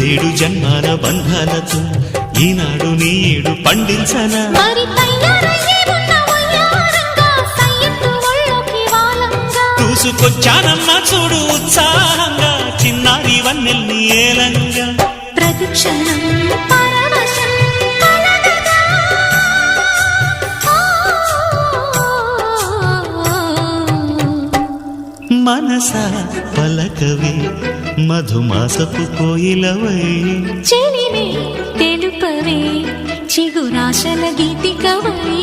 ఏడు జన్మాల బంధాలతో ఈనాడు నీడు పండించనా మరి తయారయ్యే ఉన్న వయ్యారంగా సయ్యత్తు ఒళ్ళోకి వాలంగా చూసుకొచ్చానమ్మా చూడు ఉత్సాహంగా చిన్నారి వన్నెల్ని ఏలంగా ప్రతిక్షణం పరవశం కలగగా. మనసా పలకవే మధుమాసపు కోయిలవై చెలిమే తెలుపవే చిగురాశల గీతికవై